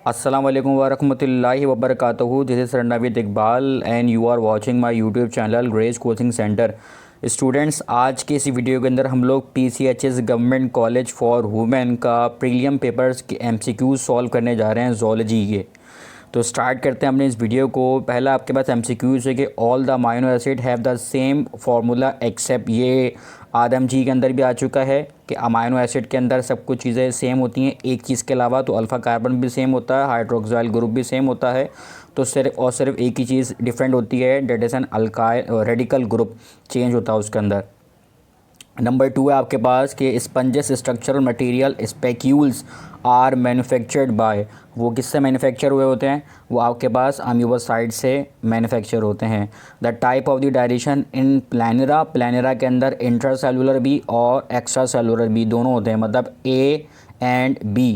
अस्सलाम वालेकुम वरहमतुल्लाहि वबरकातुहू। This is Ranveer Iqbal and you are watching my YouTube channel grace coaching centre. Students, आज के इस वीडियो के अंदर हम लोग PCHS government college for women का प्रीलियम पेपर्स के MCQ सॉल्व करने जा रहे हैं ज़ूलॉजी के। तो स्टार्ट करते हैं अपने इस वीडियो को। पहला आपके पास MCQ है कि all the amino acid have the same formula except, ये आदम जी के अंदर भी आ चुका है कि अमाइनो एसिड के अंदर सब कुछ चीज़ें सेम होती हैं एक चीज़ के अलावा। तो अल्फ़ा कार्बन भी सेम होता है, हाइड्रोक्साइल ग्रुप भी सेम होता है, तो सिर्फ एक ही चीज़ डिफरेंट होती है, that is an alkyl radical group change होता है उसके अंदर। नंबर 2 है आपके पास कि sponges structural material spicules are manufactured by, वो किससे मैन्युफैक्चर हुए होते हैं? वो आपके पास अम्यूबोसाइड से मैन्युफैक्चर होते हैं। The type of the direction in planaria के अंदर इंट्रासेलुलर भी और एक्स्ट्रा सेलुलर भी दोनों होते हैं, मतलब A एंड B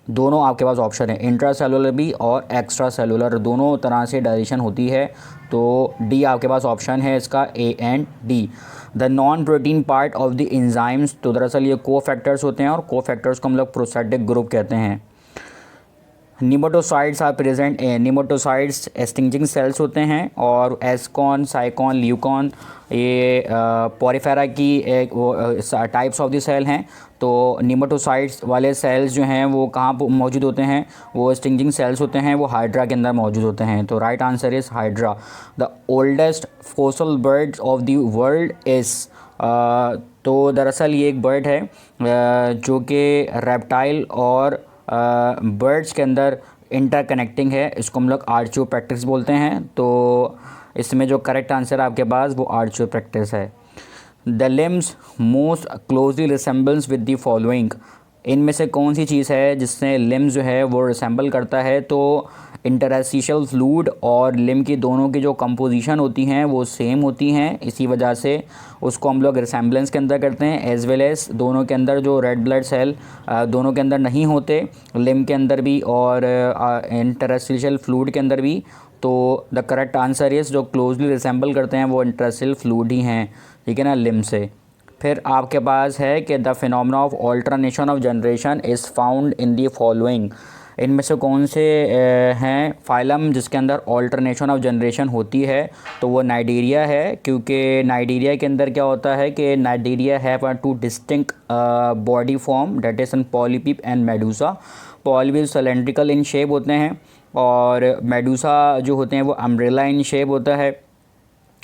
दोनों आपके पास ऑप्शन है, इंट्रासेलुलर भी और एक्स्ट्रा सेलुलर दोनों तरह से डायरेक्शन होती है। तो डी आपके पास ऑप्शन है इसका, A and D। The non protein part of the enzymes, तो दरअसल ये को फैक्टर्स होते हैं और को फैक्टर्स को हम लोग प्रोस्टैटिक ग्रुप कहते हैं। निमोटोसाइड्स आर प्रेजेंट, निमोटोसाइड्स एक्सटिंक्टिंग सेल्स होते हैं, और एस्कॉन, साइकॉन, ल्यूकॉन ये पोरिफेरा की एक वो टाइप्स ऑफ द सेल हैं। तो निमोटोसाइड्स वाले सेल्स जो हैं वो कहाँ मौजूद होते हैं? वो एक्सटिंक्टिंग सेल्स होते हैं, वो हाइड्रा के अंदर मौजूद होते हैं। तो right answer is hydra. The oldest fossil birds of the world is, तो दरअसल ये एक बर्ड है जो कि रेप्टाइल और बर्ड्स के अंदर इंटरकनेक्टिंग है, इसको हम लोग आर्चियोपेक्टिस बोलते हैं। तो इसमें जो करेक्ट आंसर आपके पास वो आर्चियोपेक्टिस है। The limbs most closely resembles with the following, इनमें से कौन सी चीज़ है जिससे लिम्स जो है वो रिसेंबल करता है? तो इंटरस्टिशियल फ्लूइड और लिम की दोनों की जो कंपोजिशन होती हैं वो सेम होती हैं, इसी वजह से उसको हम लोग रिसेंबलेंस के अंदर करते हैं। एज वेल एज दोनों के अंदर जो रेड ब्लड सेल दोनों के अंदर नहीं होते, लिम के अंदर भी और इंटरस्टिशियल फ्लूइड के अंदर भी। तो द करेक्ट आंसर इज़ जो क्लोजली रिसेंबल करते हैं वो इंटरस्टिशियल फ्लूइड ही हैं, ठीक है ना, लिम से। फिर आपके पास है कि the phenomena of alternation of generation is found in the following, इनमें से कौन से हैं फाइलम जिसके अंदर ऑल्टरनेशन ऑफ जनरेशन होती है? तो वो नाइजीरिया है, क्योंकि नाइजीरिया के अंदर क्या होता है कि cnidaria have two distinct body form, that is an polyp and medusa. Polyp cylindrical in shape होते हैं और मेडूसा जो होते हैं वो अम्ब्रेला इन शेप होता है,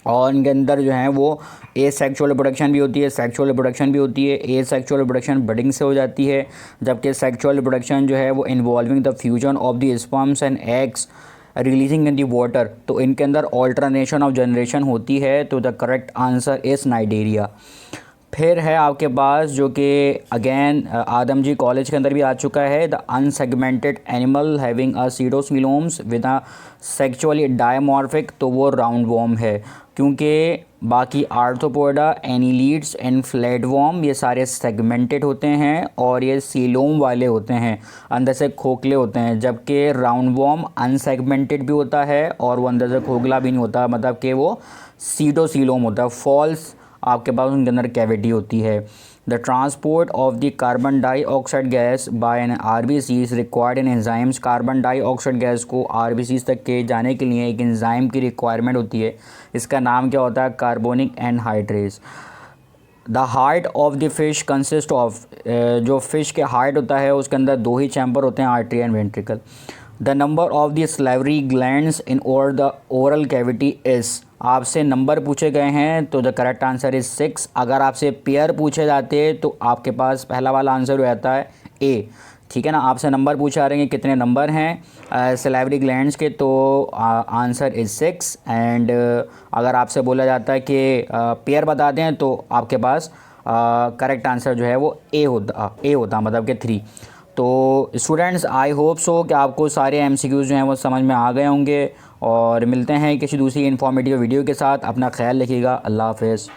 और इनके अंदर जो है वो ए सेक्सुअल रिप्रोडक्शन भी होती है, सेक्सुअल रिप्रोडक्शन भी होती है। ए सेक्सुअल रिप्रोडक्शन बडिंग से हो जाती है, जबकि सेक्सुअल रिप्रोडक्शन जो है वो involving the fusion of the sperms and eggs releasing in the water. तो इनके अंदर ऑल्टरनेशन ऑफ जनरेशन होती है। तो the correct answer is Nigeria. फिर है आपके पास जो कि अगेन आदम जी कॉलेज के अंदर भी आ चुका है, the unsegmented animal having a pseudocoeloms with a sexually dimorphic, तो वो राउंड वॉर्म है, क्योंकि बाकी आर्थ्रोपोडा, एनिलीड्स एंड फ्लैटवॉर्म ये सारे सेगमेंटेड होते हैं और ये सीलोम वाले होते हैं, अंदर से खोखले होते हैं, जबकि राउंड वॉर्म अनसेगमेंटेड भी होता है और वो अंदर से खोखला भी नहीं होता, मतलब कि वो सीडोसीलोम होता है, फॉल्स आपके पास उनके अंदर कैविटी होती है। The transport of the carbon dioxide gas by an RBC is required in enzymes, carbon dioxide gas को RBC तक के जाने के लिए एक एंजाइम की रिक्वायरमेंट होती है, इसका नाम क्या होता है? Carbonic anhydrase. The heart of the fish consist of, जो फिश के हार्ट होता है उसके अंदर दो ही चैम्बर होते हैं, artery and ventricle. The number of the salivary glands in over the oral cavity is, आपसे नंबर पूछे गए हैं तो द करेक्ट आंसर इज़ 6। अगर आपसे पेयर पूछे जाते तो आपके पास पहला वाला आंसर हो जाता है A, ठीक है ना। आपसे नंबर पूछे जा रहे हैं कितने नंबर हैं सलाइवरी ग्लैंड्स के, तो आंसर इज़ 6। एंड अगर आपसे बोला जाता है कि पेयर बता दें तो आपके पास करेक्ट आंसर जो है वो A होता मतलब कि 3। तो स्टूडेंट्स, आई होप सो कि आपको सारे MCQs जो हैं वो समझ में आ गए होंगे, और मिलते हैं किसी दूसरी इन्फॉर्मेटिव वीडियो के साथ। अपना ख्याल रखिएगा। अल्लाह हाफ़िज़।